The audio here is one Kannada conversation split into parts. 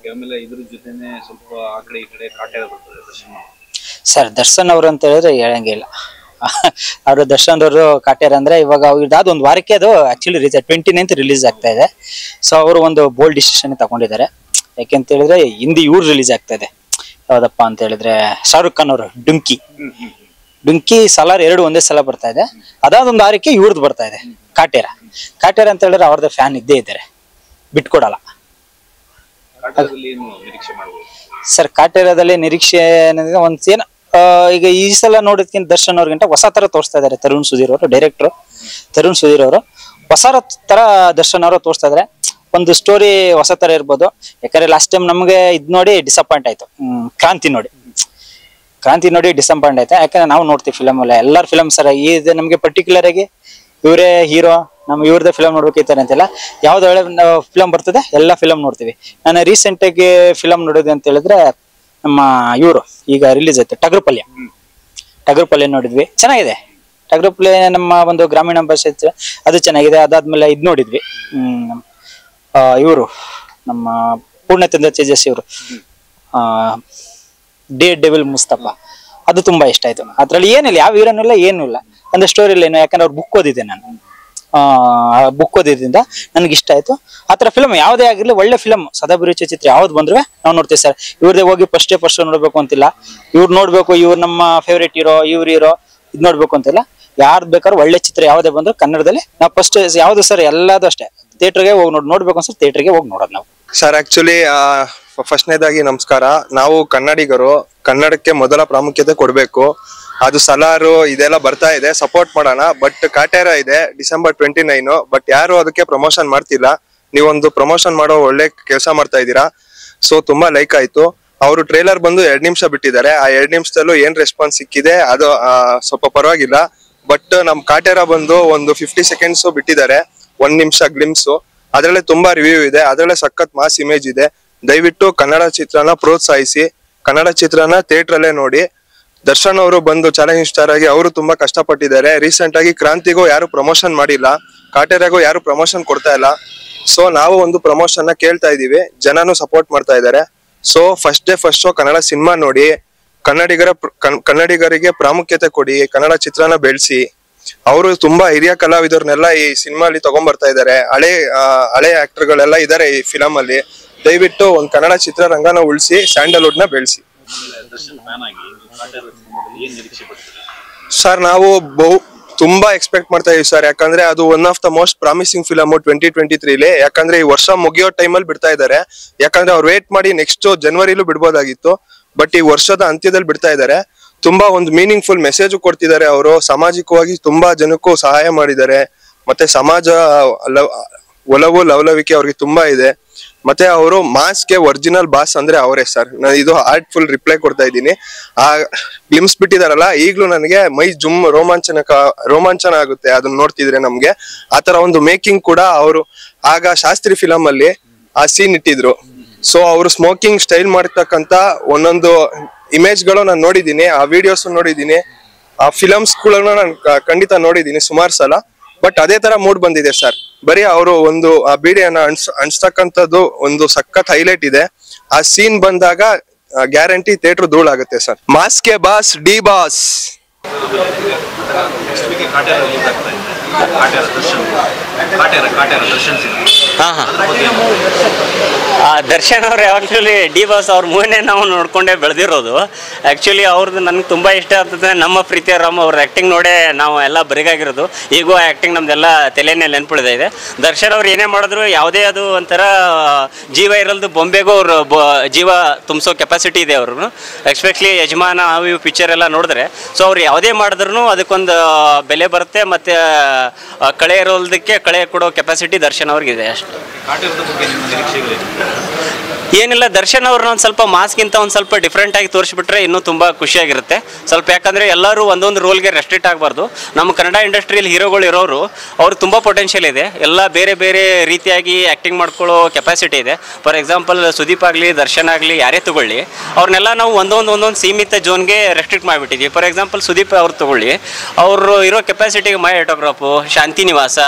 ಓಕೆ, ಆಮೇಲೆ ಇದ್ರ ಜೊತೆನೆ ಸ್ವಲ್ಪ ಆ ಕಡೆ ಈ ಕಡೆ ಕಾಟೇರ ಬರ್ತದೆ ದರ್ಶನ್. ಸರ್ ದರ್ಶನ್ ಅವರು ಅಂತ ಹೇಳಿದ್ರೆ ಹೇಳಂಗಿಲ್ಲ. ಅವರು ದರ್ಶನ್ ಅವರು ಕಾಟ್ಯಾರ ಅಂದ್ರೆ ಇವಾಗ ಇದಾದ ಒಂದು ವಾರಕ್ಕೆ ಅದು ಆಕ್ಚುಲಿ 29th ರಿಲೀಸ್ ಆಗ್ತಾ ಇದೆ. ಸೊ ಅವರು ಒಂದು ಬೋಲ್ಡ್ ಡಿಸಿಷನ್ ತಗೊಂಡಿದ್ದಾರೆ. ಯಾಕೆಂತ ಹೇಳಿದ್ರೆ ಹಿಂದಿ ಇವ್ರು ರಿಲೀಸ್ ಆಗ್ತಾ ಇದೆ. ಯಾವ್ದಪ್ಪ ಅಂತ ಹೇಳಿದ್ರೆ ಶಾರುಖ್ ಖಾನ್ ಅವರು ಡುಂಕಿ ಸಲಾರ್ 2 ಒಂದೇ ಸಲ ಬರ್ತಾ ಇದೆ. ಅದಾದ ಒಂದು ವಾರಕ್ಕೆ ಇವ್ರದ್ದು ಬರ್ತಾ ಇದೆ ಕಾಟೇರ ಅಂತ ಹೇಳಿದ್ರೆ ಅವ್ರದ್ದು ಫ್ಯಾನ್ ಇದ್ದೇ ಇದ್ದಾರೆ, ಬಿಟ್ಕೊಡಲ್ಲ. ಸರ್ ಕಾಟೇರದಲ್ಲಿ ನಿರೀಕ್ಷೆ ಒಂದ್ ಏನ ಈಗ ಈ ಸಲ ನೋಡೋದಕ್ಕಿಂತ ದರ್ಶನ್ ಅವ್ರಿಗಿಂತ ಹೊಸ ತರ ತೋರಿಸ್ತಾ ಇದಾರೆ ತರುಣ್ ಸುಧೀರ್ ಅವರು, ಡೈರೆಕ್ಟರ್ ತರುಣ್ ಸುಧೀರ್ ಅವರು ಹೊಸ ತರ ದರ್ಶನ್ ಅವರು ತೋರಿಸ್ತಾ ಇದಾರೆ. ಒಂದು ಸ್ಟೋರಿ ಹೊಸ ತರ ಇರ್ಬೋದು. ಯಾಕಂದ್ರೆ ಲಾಸ್ಟ್ ಟೈಮ್ ನಮ್ಗೆ ಇದ್ ನೋಡಿ ಡಿಸಪಾಯಿಂಟ್ ಆಯ್ತು. ಕ್ರಾಂತಿ ನೋಡಿ ಡಿಸಪಾಯಿಂಟ್ ಆಯ್ತು. ಯಾಕಂದ್ರೆ ನಾವು ನೋಡ್ತೀವಿ ಫಿಲಮ್ ಅಲ್ಲ ಎಲ್ಲಾರ ಫಿಲಮ್ ಸರ್ ಇದು ನಮ್ಗೆ ಪರ್ಟಿಕ್ಯುಲರ್ ಆಗಿ ಇವರೇ ಹೀರೋ, ನಮ್ ಇವ್ರದೇ ಫಿಲಮ್ ನೋಡ್ಬೇಕೈತಾರೆ ಅಂತೆಲ್ಲ ಯಾವ್ದು ಒಳ್ಳೆ ಫಿಲಮ್ ಬರ್ತದೆ ಎಲ್ಲಾ ಫಿಲಮ್ ನೋಡ್ತೀವಿ. ನಾನು ರೀಸೆಂಟ್ ಆಗಿ ಫಿಲಮ್ ನೋಡೋದು ಅಂತ ಹೇಳಿದ್ರೆ ನಮ್ಮ ಇವರು ಈಗ ರಿಲೀಸ್ ಆಯ್ತು ಟಗರು ಪಲ್ಯ ನೋಡಿದ್ವಿ, ಚೆನ್ನಾಗಿದೆ. ಟಗರು ಪಲ್ಯ ನಮ್ಮ ಒಂದು ಗ್ರಾಮೀಣ ಭಾಷೆ ಅದು ಚೆನ್ನಾಗಿದೆ. ಅದಾದ್ಮೇಲೆ ಇದ್ ನೋಡಿದ್ವಿ, ಇವರು ನಮ್ಮ ಪೂರ್ಣಚಂದ್ರ ತೇಜಸ್ವಿ ಇವರು ಡೆವಿಲ್ ಮುಸ್ತಫಾ, ಅದು ತುಂಬಾ ಇಷ್ಟ ಆಯ್ತು. ಅದ್ರಲ್ಲಿ ಏನಿಲ್ಲ, ಯಾವ ಹೀರೋನು ಇಲ್ಲ, ಏನೂ ಇಲ್ಲ, ಅಂದ್ರೆ ಸ್ಟೋರಿ ಇಲ್ಲ ಏನು. ಯಾಕಂದ್ರೆ ಅವ್ರು ಬುಕ್ ಓದಿದ್ದೆ ನಾನು, ಬುಕ್ ಓದಿದ್ರಿಂದ ನನ್ಗೆ ಇಷ್ಟ ಆಯ್ತು. ಆತರ ಫಿಲಮ್ ಯಾವುದೇ ಆಗಿರ್ಲಿ ಒಳ್ಳೆ ಫಿಲಮ್ ಸದಾಭಿರುಚಿ ಚಿತ್ರ ಯಾವ್ದು ಬಂದ್ರೆ ನಾವು ನೋಡ್ತೀವಿ ಸರ್. ಇವ್ರದೇ ಹೋಗಿ ಫಸ್ಟ್ ನೋಡ್ಬೇಕು ಅಂತಿಲ್ಲ, ಇವ್ರು ನೋಡ್ಬೇಕು ಇವ್ರು ನಮ್ಮ ಫೇವ್ರೇಟ್ ಹೀರೋ ಇವ್ರ ಹೀರೋ ಇದ್ ನೋಡ್ಬೇಕು ಅಂತಿಲ್ಲ. ಯಾರ್ದು ಬೇಕಾದ್ರೂ ಒಳ್ಳೆ ಚಿತ್ರ ಯಾವುದೇ ಬಂದ್ರು ಕನ್ನಡದಲ್ಲಿ ನಾವು ಫಸ್ಟ್ ಯಾವ್ದು ಸರ್ ಎಲ್ಲದೂ ಅಷ್ಟೇ ಥಿಯೇಟರ್ಗೆ ಹೋಗಿ ನೋಡ್ಬೇಕು ಅನ್ಸರ್ ಥಿಯೇಟರ್ಗೆ ಹೋಗಿ ನೋಡೋದು ನಾವು. ಸರ್ ಆಕ್ಚುಲಿ ಫಸ್ಟ್ನೇದಾಗಿ ನಮಸ್ಕಾರ. ನಾವು ಕನ್ನಡಿಗರು, ಕನ್ನಡಕ್ಕೆ ಮೊದಲ ಪ್ರಾಮುಖ್ಯತೆ ಕೊಡ್ಬೇಕು. ಅದು ಸಲಾರು ಇದೆಲ್ಲ ಬರ್ತಾ ಇದೆ, ಸಪೋರ್ಟ್ ಮಾಡೋಣ. ಬಟ್ ಕಾಟೇರ ಇದೆ December 29, ಬಟ್ ಯಾರು ಅದಕ್ಕೆ ಪ್ರಮೋಷನ್ ಮಾಡ್ತಿಲ್ಲ. ನೀವೊಂದು ಪ್ರಮೋಷನ್ ಮಾಡೋ ಒಳ್ಳೆ ಕೆಲಸ ಮಾಡ್ತಾ ಇದ್ದೀರಾ. ಸೊ ತುಂಬಾ ಲೈಕ್ ಆಯ್ತು. ಅವರು ಟ್ರೇಲರ್ ಬಂದು 2 ನಿಮಿಷ ಬಿಟ್ಟಿದ್ದಾರೆ. ಆ 2 ನಿಮಿಷದಲ್ಲೂ ಏನ್ ರೆಸ್ಪಾನ್ಸ್ ಸಿಕ್ಕಿದೆ ಅದು ಸ್ವಲ್ಪ ಪರವಾಗಿಲ್ಲ. ಬಟ್ ನಮ್ ಕಾಟೇರ ಬಂದು ಒಂದು 50 ಸೆಕೆಂಡ್ಸ್ ಬಿಟ್ಟಿದ್ದಾರೆ, 1 ನಿಮಿಷ ಗ್ಲಿಮ್ಸು. ಅದ್ರಲ್ಲೇ ತುಂಬಾ ರಿವ್ಯೂ ಇದೆ, ಅದ್ರಲ್ಲೇ ಸಖತ್ ಮಾಸ್ ಇಮೇಜ್ ಇದೆ. ದಯವಿಟ್ಟು ಕನ್ನಡ ಚಿತ್ರನ ಪ್ರೋತ್ಸಾಹಿಸಿ, ಕನ್ನಡ ಚಿತ್ರನ ಥಿಯೇಟರ್ ಅಲ್ಲೇ ನೋಡಿ. ದರ್ಶನ್ ಅವರು ಬಂದು ಚಾಲೆಂಜ್ ಸ್ಟಾರ್ ಆಗಿ ಅವರು ತುಂಬಾ ಕಷ್ಟಪಟ್ಟಿದ್ದಾರೆ. ರೀಸೆಂಟ್ ಆಗಿ ಕ್ರಾಂತಿಗೂ ಯಾರು ಪ್ರಮೋಷನ್ ಮಾಡಿಲ್ಲ, ಕಾಟೇರಾಗೂ ಯಾರು ಪ್ರಮೋಷನ್ ಕೊಡ್ತಾ ಇಲ್ಲ. ಸೊ ನಾವು ಒಂದು ಪ್ರಮೋಷನ್ ನ ಕೇಳ್ತಾ ಇದೀವಿ, ಜನನು ಸಪೋರ್ಟ್ ಮಾಡ್ತಾ ಇದ್ದಾರೆ. So first day first show Kannada cinema ನೋಡಿ, ಕನ್ನಡಿಗರಿಗೆ ಪ್ರಾಮುಖ್ಯತೆ ಕೊಡಿ, ಕನ್ನಡ ಚಿತ್ರನ ಬೆಳೆಸಿ. ಅವರು ತುಂಬಾ ಹಿರಿಯ ಕಲಾವಿದರನ್ನೆಲ್ಲ ಈ ಸಿನಿಮಾ ಅಲ್ಲಿ ತಗೊಂಡ್ ಬರ್ತಾ ಇದಾರೆ. ಹಳೆ ಆಕ್ಟರ್ ಗಳೆಲ್ಲ ಇದಾರೆ ಈ ಫಿಲಮ್ ಅಲ್ಲಿ. ದಯವಿಟ್ಟು ಒಂದ್ ಕನ್ನಡ ಚಿತ್ರರಂಗನ ಉಳಿಸಿ, ಸ್ಯಾಂಡಲ್ವುಡ್ ನ ಬೆಳೆಸಿ. ಸರ್ ನಾವು ತುಂಬಾ ಎಕ್ಸ್ಪೆಕ್ಟ್ ಮಾಡ್ತಾ ಇದೀವಿ ಸರ್. ಯಾಕಂದ್ರೆ ಅದು one of the most promising film 2023. ಯಾಕಂದ್ರೆ ಈ ವರ್ಷ ಮುಗಿಯೋ ಟೈಮಲ್ಲಿ ಬಿಡ್ತಾ ಇದಾರೆ. ಯಾಕಂದ್ರೆ ಅವ್ರು ವೇಟ್ ಮಾಡಿ ನೆಕ್ಸ್ಟ್ ಜನವರಿಲೂ ಬಿಡ್ಬೋದಾಗಿತ್ತು, ಬಟ್ ಈ ವರ್ಷದ ಅಂತ್ಯದಲ್ಲಿ ಬಿಡ್ತಾ ಇದಾರೆ. ತುಂಬಾ ಒಂದು ಮೀನಿಂಗ್ಫುಲ್ ಮೆಸೇಜ್ ಕೊಡ್ತಿದ್ದಾರೆ ಅವರು. ಸಾಮಾಜಿಕವಾಗಿ ತುಂಬಾ ಜನಕ್ಕೂ ಸಹಾಯ ಮಾಡಿದ್ದಾರೆ. ಮತ್ತೆ ಸಮಾಜ ಒಲವು ಲವಲವಿಕೆ ಅವ್ರಿಗೆ ತುಂಬಾ ಇದೆ. ಮತ್ತೆ ಅವರು ಮಾಸ್ಗೆ ಒರಿಜಿನಲ್ ಬಾಸ್ ಅಂದ್ರೆ ಅವರೇ ಸರ್. ನಾನು ಇದು ಹಾರ್ಟ್ಫುಲ್ ರಿಪ್ಲೈ ಕೊಡ್ತಾ ಇದ್ದೀನಿ. ಆ ಗ್ಲಿಮ್ಸ್ ಬಿಟ್ಟಿದಾರಲ್ಲ, ಈಗ್ಲೂ ನನಗೆ ಮೈ ರೋಮಾಂಚನ ಆಗುತ್ತೆ ಅದನ್ನ ನೋಡ್ತಿದ್ರೆ ನಮ್ಗೆ. ಆತರ ಒಂದು ಮೇಕಿಂಗ್ ಕೂಡ ಅವರು ಆಗ ಶಾಸ್ತ್ರಿ ಫಿಲಮ್ ಅಲ್ಲಿ ಆ ಸೀನ್ ಇಟ್ಟಿದ್ರು. ಸೊ ಅವರು ಸ್ಮೋಕಿಂಗ್ ಸ್ಟೈಲ್ ಮಾಡ್ತಕ್ಕಂತ ಒಂದೊಂದು ಇಮೇಜ್ ಗಳು ನಾನು ನೋಡಿದೀನಿ, ಆ ವಿಡಿಯೋಸ್ ನೋಡಿದೀನಿ, ಆ ಫಿಲಮ್ಸ್ ಗಳನ್ನ ನಾನು ಖಂಡಿತ ನೋಡಿದೀನಿ ಸುಮಾರು ಸಲ. ಬಟ್ ಅದೇ ತರ ಮೂಡ್ ಬಂದಿದೆ ಸರ್. ಬರೀ ಅವರು ಒಂದು ಆ ಬೀಡಿಯನ್ನ ಅಣಿಸ್ತಕ್ಕಂಥದ್ದು ಒಂದು ಸಖತ್ ಹೈಲೈಟ್ ಇದೆ. ಆ ಸೀನ್ ಬಂದಾಗ ಗ್ಯಾರಂಟಿ ಥಿಯೇಟರ್ ಧೂಳಾಗುತ್ತೆ ಸರ್. ಮಾಸ್ಕೆ ಬಾಸ್ ಡಿ ಬಾಸ್. ದರ್ಶನ್ ಅವ್ರು ಆ್ಯಕ್ಚುಲಿ ಡಿ ಬಾಸ್ ಅವ್ರ ಮೂವಿನೇ ನಾವು ನೋಡ್ಕೊಂಡೇ ಬೆಳೆದಿರೋದು. ಆ್ಯಕ್ಚುಲಿ ಅವ್ರದ್ದು ನನಗೆ ತುಂಬ ಇಷ್ಟ ಆಗ್ತದೆ. ನಮ್ಮ ಪ್ರೀತಿಯ ರಾಮ್ ಅವ್ರ ಆ್ಯಕ್ಟಿಂಗ್ ನೋಡೇ ನಾವು ಎಲ್ಲ ಬರಿಗಾಗಿರೋದು. ಈಗೂ ಆ್ಯಕ್ಟಿಂಗ್ ನಮ್ದೆಲ್ಲ ತಲೆನೇ ನೆನ್ಪುಳಿದೆ ಇದೆ. ದರ್ಶನ್ ಅವ್ರು ಏನೇ ಮಾಡಿದ್ರು ಯಾವುದೇ ಅದು ಒಂಥರ ಜೀವ ಇರಲ್ದು ಬೊಂಬೆಗೂ ಅವ್ರು ಜೀವ ತುಂಬಿಸೋ ಕೆಪಾಸಿಟಿ ಇದೆ ಅವ್ರಿಗೂ. ಎಸ್ಪೆಷಲಿ ಯಜಮಾನ ಇವು ಪಿಕ್ಚರ್ ಎಲ್ಲ ನೋಡಿದ್ರೆ ಸೊ ಅವ್ರು ಯಾವುದೇ ಮಾಡಿದ್ರು ಅದಕ್ಕೊಂದು ಬೆಲೆ ಬರುತ್ತೆ. ಮತ್ತು ಕಳೆ ಇರೋದಕ್ಕೆ ಕಳೆ ಕೊಡೋ ಕೆಪಾಸಿಟಿ ದರ್ಶನ್ ಅವ್ರಿಗಿದೆ ಅಷ್ಟು. ಏನಿಲ್ಲ, ದರ್ಶನ್ ಅವ್ರನ್ನ ಒಂದು ಸ್ವಲ್ಪ ಮಾಸ್ಗಿಂತ ಒಂದು ಸ್ವಲ್ಪ ಡಿಫ್ರೆಂಟ್ ಆಗಿ ತೋರಿಸ್ಬಿಟ್ರೆ ಇನ್ನೂ ತುಂಬ ಖುಷಿಯಾಗಿರುತ್ತೆ ಸ್ವಲ್ಪ. ಯಾಕಂದರೆ ಎಲ್ಲರೂ ಒಂದೊಂದು ರೋಲ್ಗೆ ರೆಸ್ಟ್ರಿಕ್ಟ್ ಆಗಬಾರ್ದು. ನಮ್ಮ ಕನ್ನಡ ಇಂಡಸ್ಟ್ರಿಯಲ್ಲಿ ಹೀರೋಗಳು ಇರೋರು ಅವ್ರು ತುಂಬ ಪೊಟೆನ್ಷಿಯಲ್ ಇದೆ. ಎಲ್ಲ ಬೇರೆ ಬೇರೆ ರೀತಿಯಾಗಿ ಆ್ಯಕ್ಟಿಂಗ್ ಮಾಡ್ಕೊಳ್ಳೋ ಕೆಪಾಸಿಟಿ ಇದೆ. ಫಾರ್ ಎಕ್ಸಾಂಪಲ್ ಸುದೀಪ್ ಆಗಲಿ, ದರ್ಶನ್ ಆಗಲಿ, ಯಾರೇ ತಗೊಳ್ಳಿ, ಅವ್ರನ್ನೆಲ್ಲ ನಾವು ಒಂದೊಂದು ಸೀಮಿತ ಜೋನ್ಗೆ ರೆಸ್ಟ್ರಿಕ್ಟ್ ಮಾಡಿಬಿಟ್ಟಿದ್ವಿ. ಫಾರ್ ಎಕ್ಸಾಂಪಲ್ ಸುದೀಪ್ ಅವ್ರು ತಗೊಳ್ಳಿ, ಅವರು ಇರೋ ಕೆಪಾಸಿಟಿಗೆ ಮೈ ಆಟೋಗ್ರಾಫು, ಶಾಂತಿ ನಿವಾಸ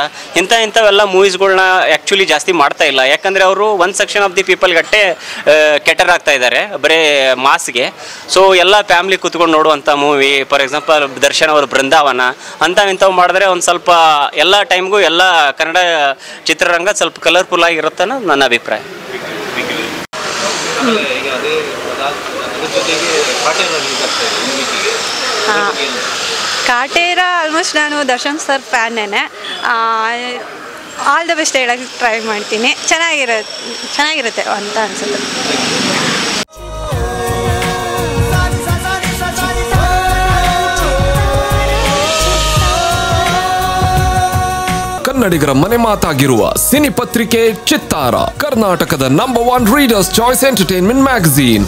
ಇಂಥವೆಲ್ಲ ಮೂವೀಸ್ಗಳನ್ನ ಆ್ಯಕ್ಚುಲಿ ಜಾಸ್ತಿ ಮಾಡ್ತಾ ಇಲ್ಲ. ಯಾಕಂದರೆ ಅವರು ಒಂದು ಸೆಕ್ಷನ್ ಆಫ್ ದಿ ಪೀಪಲ್ಗಟ್ಟೆ ಕೆಟರ್ ಆಗ್ತಾ ಇದ್ದಾರೆ ಬರೀ ಮಾಸ್ಗೆ. ಸೊ ಎಲ್ಲ ಫ್ಯಾಮಿಲಿ ಕೂತ್ಕೊಂಡು ನೋಡುವಂಥ ಮೂವಿ. ಫಾರ್ ಎಕ್ಸಾಂಪಲ್ ದರ್ಶನ್ ಅವರು ಬೃಂದಾವನ ಇಂಥವು ಮಾಡಿದ್ರೆ ಒಂದು ಸ್ವಲ್ಪ ಎಲ್ಲ ಟೈಮ್ಗೂ ಎಲ್ಲ ಕನ್ನಡ ಚಿತ್ರರಂಗ ಸ್ವಲ್ಪ ಕಲರ್ಫುಲ್ ಆಗಿರುತ್ತೆ ಅನ್ನೋದು ನನ್ನ ಅಭಿಪ್ರಾಯ. ಕಾಟೇರ ಆಲ್ಮೋಸ್ಟ್ ನಾನು ದರ್ಶನ್ ಸರ್ ಫ್ಯಾನೇನೆ. ಆಲ್ ದ ಬೆಸ್ಟ್ ಹೇಳಕ್ಕೆ ಟ್ರೈ ಮಾಡ್ತೀನಿ. ಚೆನ್ನಾಗಿರುತ್ತೆ ಅಂತ ಅನ್ಸುತ್ತೆ. ಕನ್ನಡಿಗರ ಮನೆ ಮಾತಾಗಿರುವ ಸಿನಿ ಪತ್ರಿಕೆ ಚಿತ್ತಾರ, ಕರ್ನಾಟಕದ number 1 readers choice entertainment magazine.